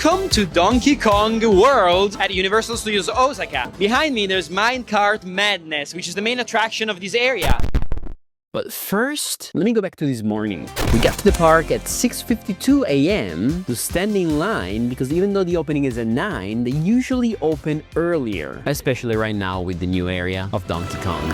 Welcome to Donkey Kong World at Universal Studios Osaka. Behind me there's Minecart Madness, which is the main attraction of this area. But first, let me go back to this morning. We got to the park at 6:52 a.m. to stand in line because even though the opening is at 9, they usually open earlier, especially right now with the new area of Donkey Kong.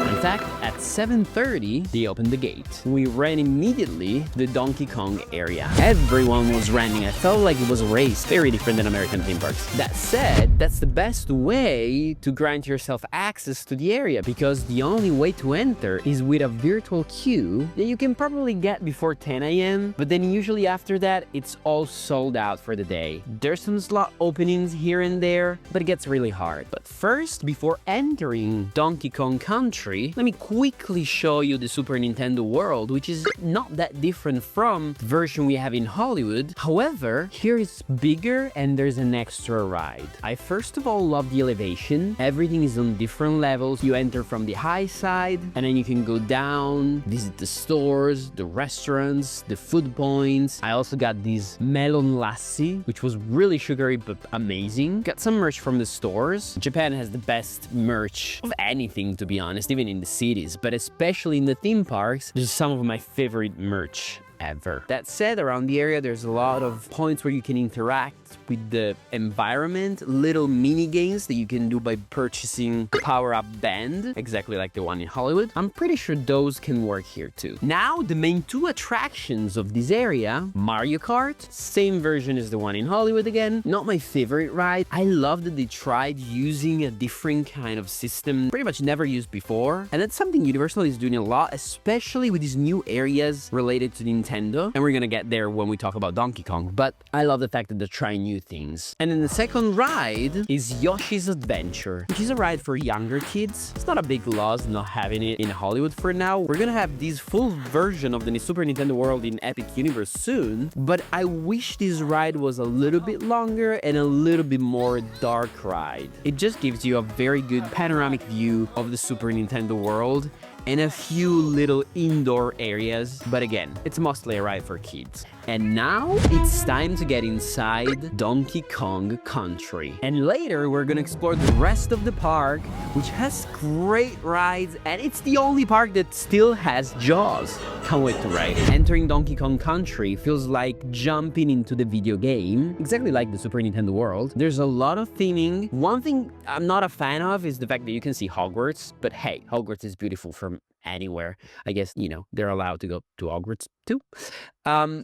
In fact, at 7:30, they opened the gate. We ran immediately to the Donkey Kong area. Everyone was running. I felt like it was a race, very different than American theme parks. That said, that's the best way to grant yourself access to the area because the only way to enter is with a virtual queue that you can probably get before 10 a.m. But then usually after that, it's all sold out for the day. There's some slot openings here and there, but it gets really hard. But first, before entering Donkey Kong Country, let me quickly show you the Super Nintendo World, which is not that different from the version we have in Hollywood. However, here it's bigger and there's an extra ride. I first of all love the elevation. Everything is on different levels. You enter from the high side and then you can go down, visit the stores, the restaurants, the food points. I also got this melon lassi, which was really sugary but amazing. Got some merch from the stores. Japan has the best merch of anything, to be honest, even in the cities, but especially in the theme parks, there's some of my favorite merch ever. That said, around the area, there's a lot of points where you can interact with the environment, little mini games that you can do by purchasing power-up band, exactly like the one in Hollywood. I'm pretty sure those can work here too. Now, the main two attractions of this area, Mario Kart, same version as the one in Hollywood again. Not my favorite ride. I love that they tried using a different kind of system, pretty much never used before. And that's something Universal is doing a lot, especially with these new areas related to Nintendo. And we're gonna get there when we talk about Donkey Kong, but I love the fact that they're trying new things. And then the second ride is Yoshi's Adventure, which is a ride for younger kids. It's not a big loss not having it in Hollywood for now. We're gonna have this full version of the Super Nintendo World in Epic Universe soon, but I wish this ride was a little bit longer and a little bit more dark ride. It just gives you a very good panoramic view of the Super Nintendo World and a few little indoor areas, but again, it's mostly a ride for kids. And now, it's time to get inside Donkey Kong Country. And later, we're gonna explore the rest of the park, which has great rides, and it's the only park that still has Jaws. Can't wait to ride it. Entering Donkey Kong Country feels like jumping into the video game, exactly like the Super Nintendo World. There's a lot of theming. One thing I'm not a fan of is the fact that you can see Hogwarts, but hey, Hogwarts is beautiful from anywhere. I guess, you know, they're allowed to go to Hogwarts too.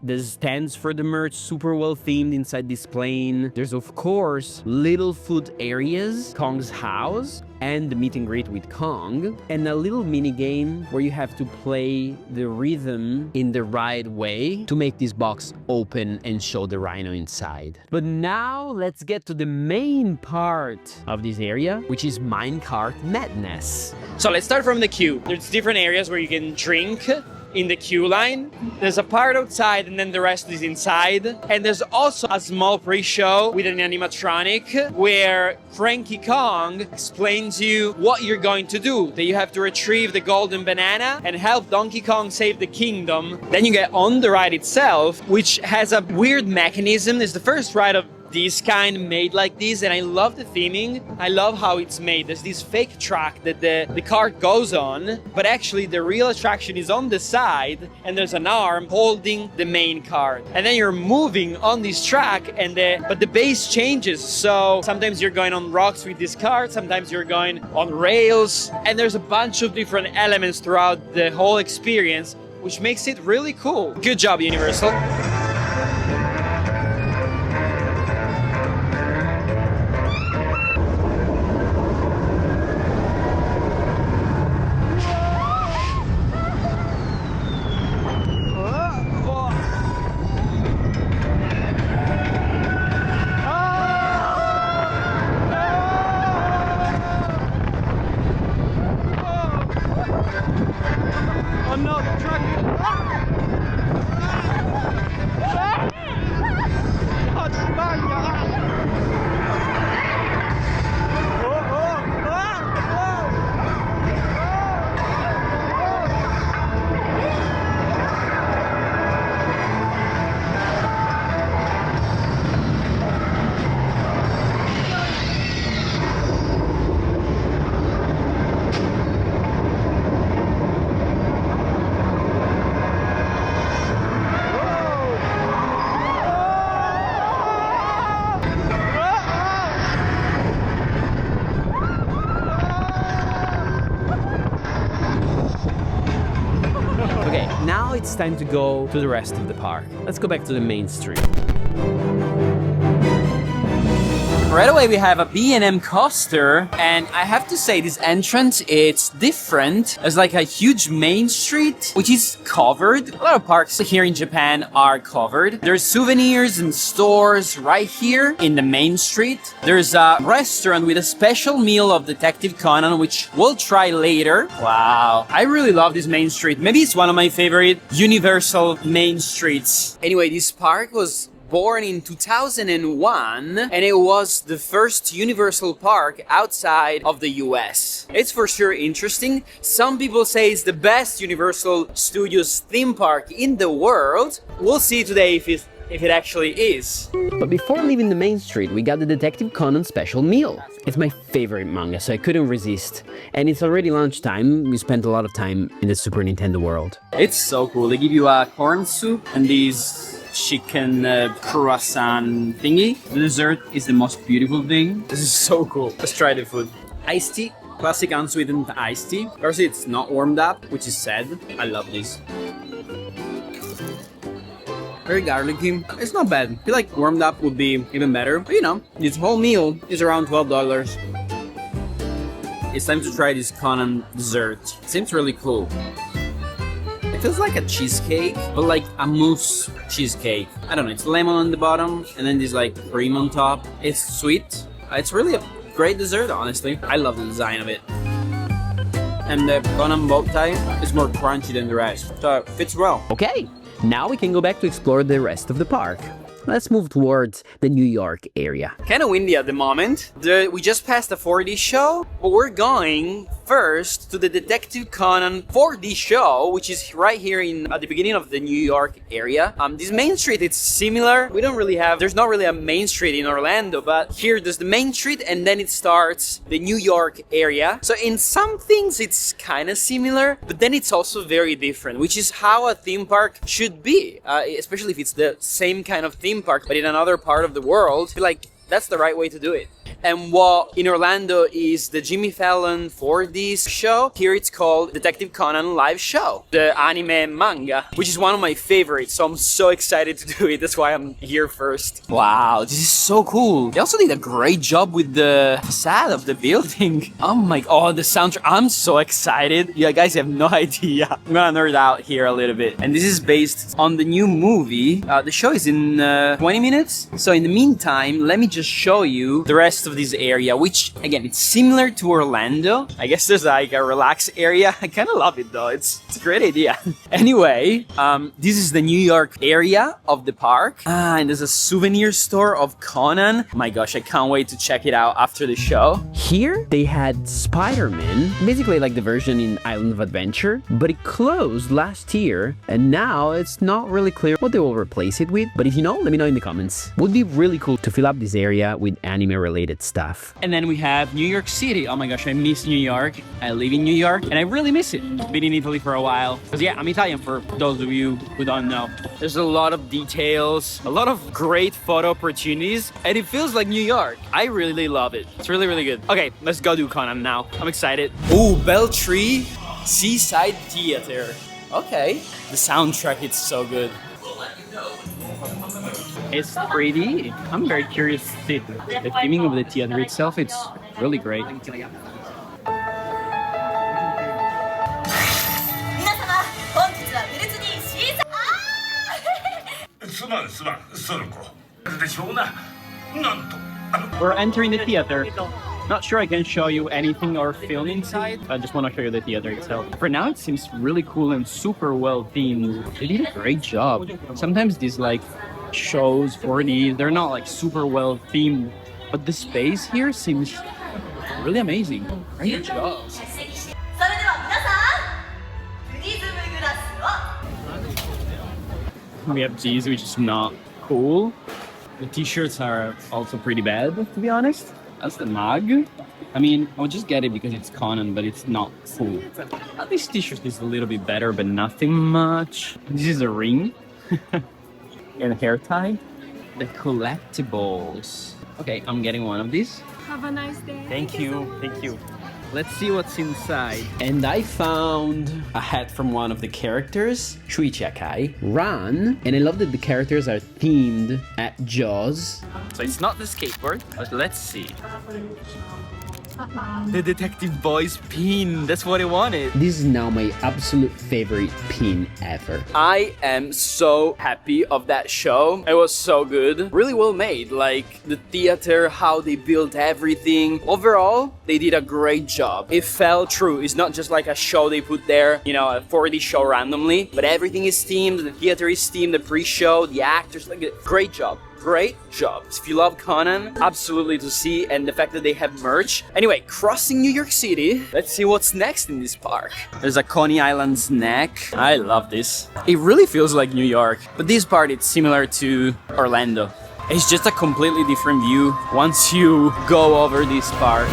There's stands for the merch, super well themed inside this plane. There's of course little food areas, Kong's house, and the meet and greet with Kong, and a little mini game where you have to play the rhythm in the right way to make this box open and show the rhino inside. But now let's get to the main part of this area, which is Minecart Madness. So let's start from the queue. There's different areas where you can drink in the queue line. There's a part outside and then the rest is inside. And there's also a small pre-show with an animatronic where Cranky Kong explains you what you're going to do. That you have to retrieve the golden banana and help Donkey Kong save the kingdom. Then you get on the ride itself, which has a weird mechanism. It's the first ride of this kind made like this, and I love the theming. I love how it's made. There's this fake track that the cart goes on, but actually the real attraction is on the side, and there's an arm holding the main cart. And then you're moving on this track, and but the base changes. So sometimes you're going on rocks with this cart, sometimes you're going on rails, and there's a bunch of different elements throughout the whole experience, which makes it really cool. Good job, Universal. I'm not trucking. it's time to go to the rest of the park. Let's go back to the main street. Right away we have a B&M coaster, and I have to say this entrance, it's different. There's like a huge main street which is covered. A lot of parks here in Japan are covered. There's souvenirs and stores right here in the main street. There's a restaurant with a special meal of Detective Conan, which we'll try later. Wow, I really love this main street. Maybe it's one of my favorite Universal main streets. Anyway, this park was born in 2001, and it was the first Universal Park outside of the US. It's for sure interesting. Some people say it's the best Universal Studios theme park in the world. We'll see today if it actually is. But before leaving the main street, we got the Detective Conan special meal. It's my favorite manga, so I couldn't resist. And it's already lunchtime. We spent a lot of time in the Super Nintendo world. It's so cool. They give you a corn soup and these chicken croissant thingy. The dessert is the most beautiful thing. This is so cool. Let's try the food. Iced tea. Classic unsweetened iced tea. Of course, it's not warmed up, which is sad. I love this. Very garlicky. It's not bad. I feel like warmed up would be even better. But you know, this whole meal is around $12. It's time to try this Conan dessert. It seems really cool. It feels like a cheesecake, but like a mousse cheesecake. I don't know, it's lemon on the bottom and then this like cream on top. It's sweet. It's really a great dessert, honestly. I love the design of it. And the Conan bow tie is more crunchy than the rest, so it fits well. Okay, now we can go back to explore the rest of the park. Let's move towards the New York area. Kind of windy at the moment. We just passed the 4D show, but we're going first to the Detective Conan 4D show, which is right here at the beginning of the New York area. This main street, it's similar. There's not really a main street in Orlando, but here there's the main street and then it starts the New York area. So in some things it's kind of similar, but then it's also very different, which is how a theme park should be, especially if it's the same kind of theme park, but in another part of the world. I feel like that's the right way to do it. And what in Orlando is the Jimmy Fallon 4D show, here it's called Detective Conan Live Show, the anime manga, which is one of my favorites, so I'm so excited to do it. That's why I'm here first. Wow, this is so cool. They also did a great job with the facade of the building. Oh, the soundtrack. I'm so excited. You guys have no idea. I'm gonna nerd out here a little bit. And this is based on the new movie. The show is in 20 minutes. So in the meantime, let me just show you the rest of this area, which again, it's similar to Orlando. I guess there's like a relaxed area. I kind of love it though. It's a great idea. Anyway, this is the New York area of the park. And there's a souvenir store of Conan. Oh my gosh, I can't wait to check it out after the show. Here they had Spider-Man, basically like the version in Island of Adventure, but it closed last year and now it's not really clear what they will replace it with. But if you know, let me know in the comments. Would be really cool to fill up this area with anime related stuff. And then we have New York City. Oh my gosh, I miss New York. I live in New York and I really miss it. Been in Italy for a while. Because yeah, I'm Italian for those of you who don't know. There's a lot of details, a lot of great photo opportunities, and it feels like New York. I really love it. It's really good. Okay, let's go do Conan now. I'm excited. Ooh, Beltree Seaside Theater. Okay. The soundtrack, it's so good. It's 3D. I'm very curious to see the theming of the theater itself. It's really great. We're entering the theater. Not sure I can show you anything or film inside. I just want to show you the theater itself. For now, it seems really cool and super well themed. They did a great job. Sometimes these like shows 4D, they're not like super well themed, but the space here seems really amazing. Great job. We have these, which is not cool. The t-shirts are also pretty bad, to be honest. That's the mug. I mean, I'll just get it because it's Conan, but it's not cool. This t-shirt is a little bit better, but nothing much. This is a ring. And a hair tie. The collectibles. Okay, I'm getting one of these. Have a nice day. Thank you. Let's see what's inside. And I found a hat from one of the characters, Shuichakai, Ran, and I love that the characters are themed at Jaws. So it's not the skateboard, but let's see. The Detective Boy's pin, that's what I wanted. This is now my absolute favorite pin ever. I am so happy of that show. It was so good. Really well made. Like the theater, how they built everything. Overall, they did a great job. It felt true. It's not just like a show they put there, you know, a 4D show randomly, but everything is themed. The theater is themed, the pre-show, the actors, like great job. Great job. If you love Conan, absolutely to see, and the fact that they have merch. Anyway, crossing New York City, let's see what's next in this park. There's a Coney Island snack. I love this. It really feels like New York, but this part it's similar to Orlando. It's just a completely different view once you go over this park.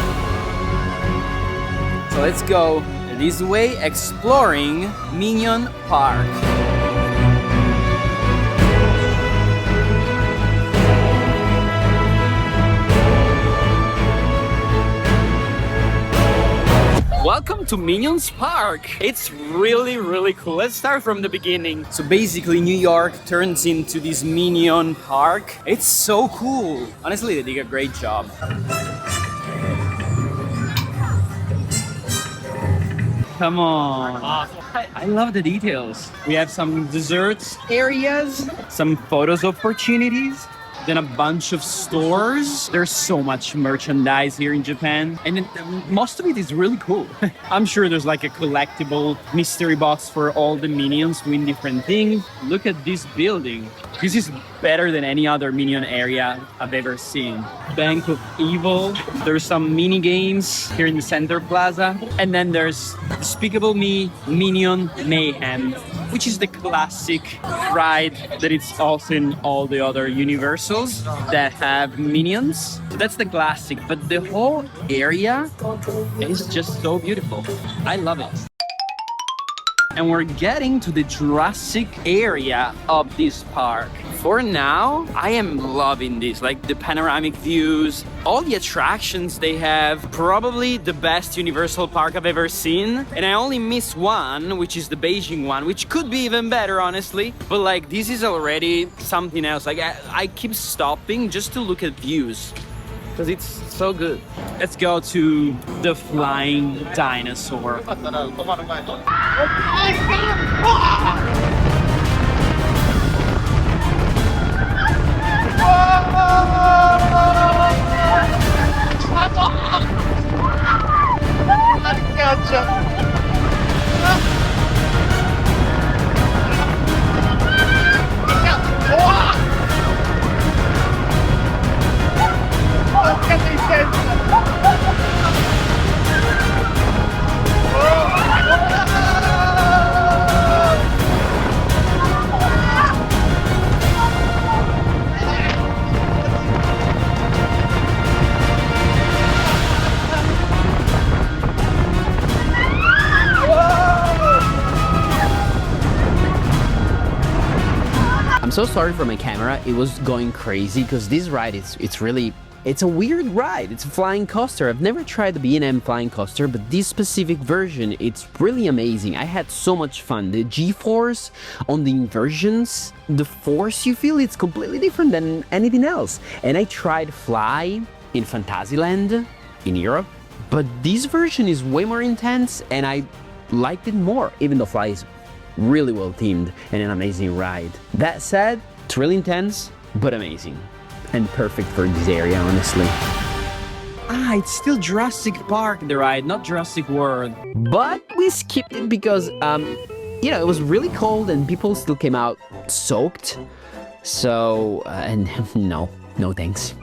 So let's go this way, exploring Minion Park. Welcome to Minions Park. It's really, really cool. Let's start from the beginning. So basically, New York turns into this Minion Park. It's so cool. Honestly, they did a great job. Come on. I love the details. We have some desserts areas, some photos opportunities, then a bunch of stores. There's so much merchandise here in Japan, and most of it is really cool. I'm sure there's like a collectible mystery box for all the minions doing different things. Look at this building. This is better than any other Minion area I've ever seen. Bank of Evil. There's some mini games here in the Center Plaza. And then there's Despicable Me Minion Mayhem, which is the classic ride that it's also in all the other Universals that have minions. So that's the classic, but the whole area is just so beautiful. I love it. And we're getting to the Jurassic area of this park. For now, I am loving this, like the panoramic views, all the attractions they have, probably the best Universal Park I've ever seen. And I only miss one, which is the Beijing one, which could be even better, honestly. But like, this is already something else. Like, I keep stopping just to look at views, because it's so good. Let's go to the flying dinosaur. I'm so sorry for my camera. It was going crazy because this ride it's a weird ride. It's a flying coaster. I've never tried the B&M flying coaster, but this specific version, it's really amazing. I had so much fun. The G-force on the inversions, the force you feel, it's completely different than anything else. And I tried Fly in Fantasyland in Europe, but this version is way more intense and I liked it more, even though Fly is really well themed and an amazing ride. That said, it's really intense, but amazing. And perfect for this area, honestly. Ah, it's still Jurassic Park, the ride, not Jurassic World. But we skipped it because, you know, it was really cold and people still came out soaked. So, and no thanks.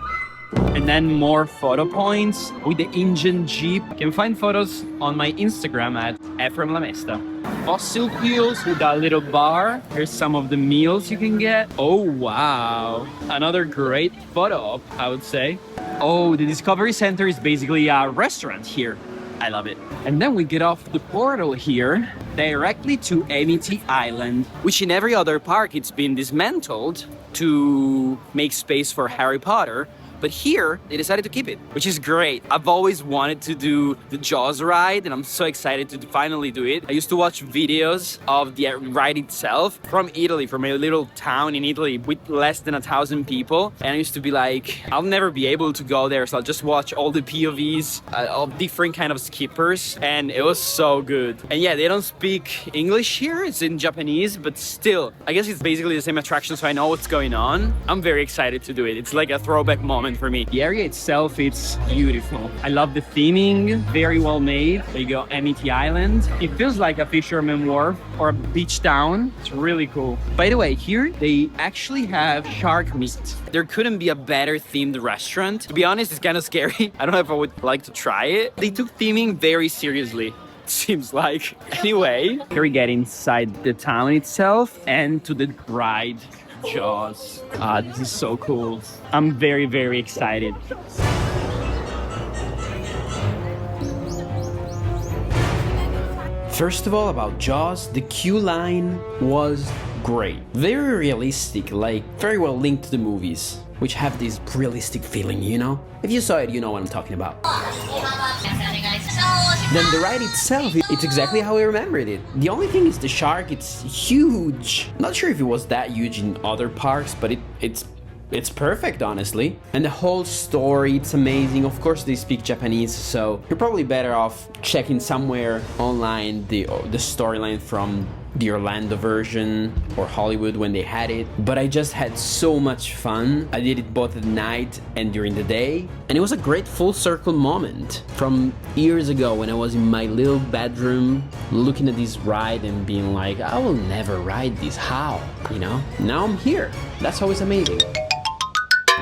And then more photo points with the engine Jeep. You can find photos on my Instagram at @EphraimLamesta. Fossil fuels with a little bar. Here's some of the meals you can get. Oh, wow. Another great photo op, I would say. Oh, the Discovery Center is basically a restaurant here. I love it. And then we get off the portal here directly to Amity Island, which in every other park it's been dismantled to make space for Harry Potter. But here, they decided to keep it, which is great. I've always wanted to do the Jaws ride, and I'm so excited to finally do it. I used to watch videos of the ride itself from Italy, from a little town in Italy with less than 1,000 people. And I used to be like, I'll never be able to go there, so I'll just watch all the POVs of different kind of skippers. And it was so good. And yeah, they don't speak English here, it's in Japanese, but still, I guess it's basically the same attraction, so I know what's going on. I'm very excited to do it. It's like a throwback moment for me. The area itself, it's beautiful. I love the theming, very well made. There you go, Amity Island. It feels like a fisherman wharf or a beach town. It's really cool. By the way, here they actually have shark meat. There couldn't be a better themed restaurant. To be honest, it's kind of scary. I don't know if I would like to try it. They took theming very seriously. Seems like. Anyway, here we get inside the town itself and to the ride, Jaws. This is so cool. I'm very, very excited. First of all, about Jaws, the queue line was great. Very realistic, like very well linked to the movies, which have this realistic feeling, you know? If you saw it, you know what I'm talking about. Then the ride itself, it's exactly how I remembered it. The only thing is the shark, it's huge. Not sure if it was that huge in other parks, but it's perfect, honestly. And the whole story, it's amazing. Of course, they speak Japanese, so you're probably better off checking somewhere online the storyline from the Orlando version or Hollywood when they had it. But I just had so much fun. I did it both at night and during the day. And it was a great full circle moment from years ago when I was in my little bedroom looking at this ride and being like, I will never ride this, how? You know? Now I'm here. That's always amazing.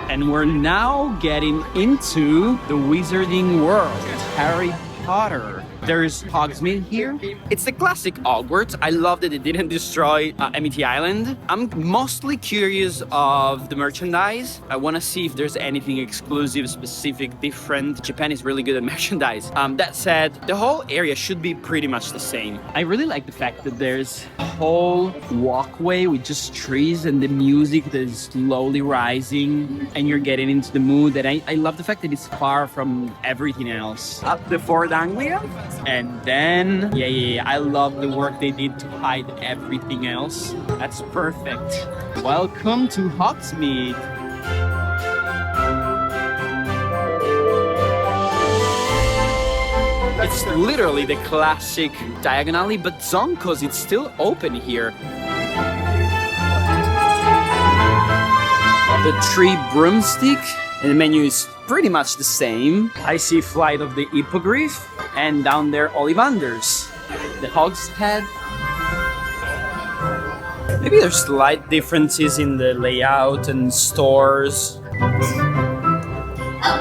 And we're now getting into the wizarding world. Harry Potter. There's Hogsmeade here. It's the classic Hogwarts. I love that they didn't destroy Amity Island. I'm mostly curious of the merchandise. I want to see if there's anything exclusive, specific, different. Japan is really good at merchandise. That said, the whole area should be pretty much the same. I really like the fact that there's a whole walkway with just trees and the music that is slowly rising and you're getting into the mood. And I love the fact that it's far from everything else. Up the Fort Anglia. And then, yeah, I love the work they did to hide everything else. That's perfect. Welcome to Hogsmeade. It's literally the classic diagonally, but Zonko's, it's still open here. The tree broomstick, and the menu is pretty much the same. I see Flight of the Hippogriff, and down there Ollivanders, the Hogshead. Maybe there's slight differences in the layout and stores. A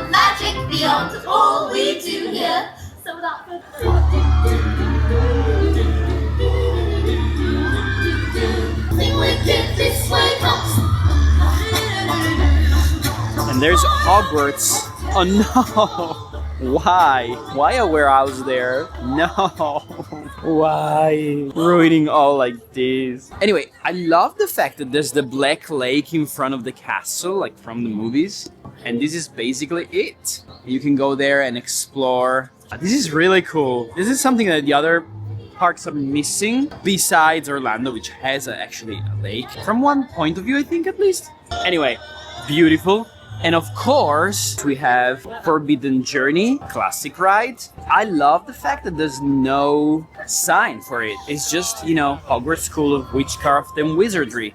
magic beyond all we do here. So without further And there's Hogwarts. Oh no! Why? Why a warehouse there? No! Why? Ruining all like this. Anyway, I love the fact that there's the Black Lake in front of the castle, like from the movies. And this is basically it. You can go there and explore. This is really cool. This is something that the other parks are missing, besides Orlando, which has actually a lake. From one point of view, I think, at least. Anyway, beautiful. And of course, we have Forbidden Journey, classic ride. I love the fact that there's no sign for it. It's just, you know, Hogwarts School of Witchcraft and Wizardry.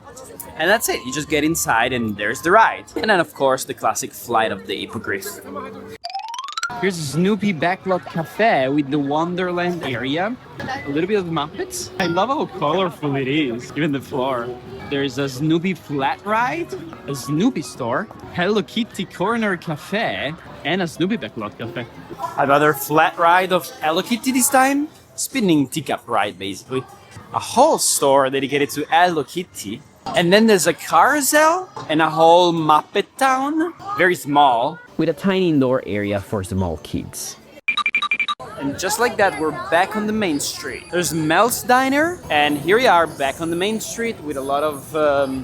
And that's it. You just get inside and there's the ride. And then, of course, the classic Flight of the Hippogriff. Here's Snoopy Backlot Cafe with the Wonderland area. A little bit of Muppets. I love how colorful it is, even the floor. There's a Snoopy flat ride, a Snoopy store, Hello Kitty Corner Cafe, and a Snoopy Backlot Cafe. Another flat ride of Hello Kitty this time. Spinning teacup ride, basically. A whole store dedicated to Hello Kitty. And then there's a carousel and a whole Muppet town. Very small. With a tiny indoor area for small kids. And just like that, we're back on the main street. There's Mel's Diner, and here we are back on the main street with a lot of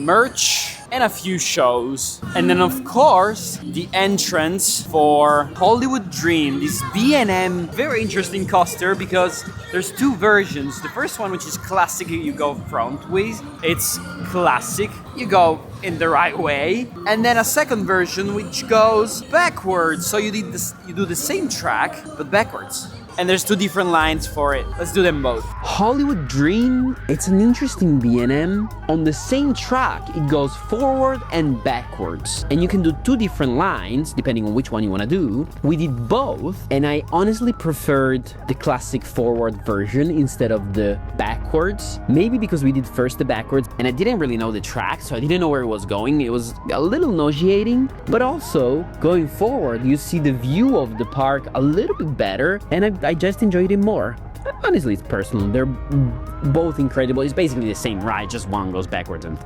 merch. and a few shows. And then of course, the entrance for Hollywood Dream, this B&M, very interesting coaster because there's two versions. The first one, which is classic, you go front with. It's classic, you go in the right way. And then a second version which goes backwards. So you do the same track, but backwards. And there's two different lines for it. Let's do them both. Hollywood Dream, it's an interesting B&M. On the same track, it goes forward and backwards. And you can do two different lines, depending on which one you want to do. We did both, and I honestly preferred the classic forward version instead of the backwards. Maybe because we did first the backwards, and I didn't really know the track, so I didn't know where it was going. It was a little nauseating, but also, going forward, you see the view of the park a little bit better, and I just enjoyed it more. Honestly, it's personal. They're both incredible. It's basically the same ride, just one goes backwards and,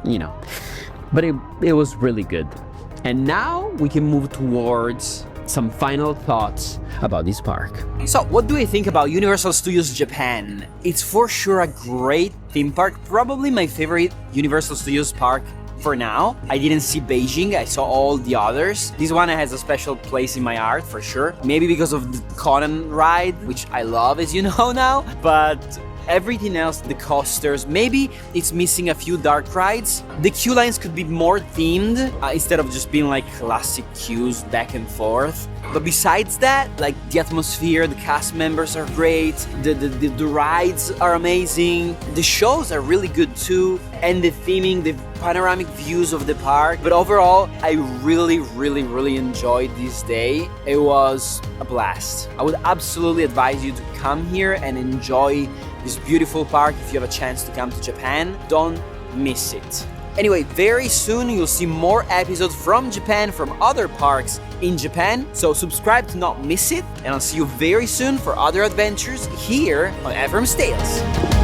But it was really good. And now we can move towards some final thoughts about this park. So, what do I think about Universal Studios Japan? It's for sure a great theme park. Probably my favorite Universal Studios park for now. I didn't see Beijing, I saw all the others. This one has a special place in my heart for sure. Maybe because of the Conan ride, which I love, as you know now. But everything else, the coasters, maybe it's missing a few dark rides. The queue lines could be more themed instead of just being like classic queues back and forth. But besides that, like the atmosphere, the cast members are great, the rides are amazing, the shows are really good too, and the theming, the panoramic views of the park. But overall, I really enjoyed this day. It was a blast. I would absolutely advise you to come here and enjoy this beautiful park if you have a chance to come to Japan. Don't miss it. Anyway, very soon you'll see more episodes from Japan, from other parks in Japan. So subscribe to not miss it, and I'll see you very soon for other adventures here on Ephraim's Tales.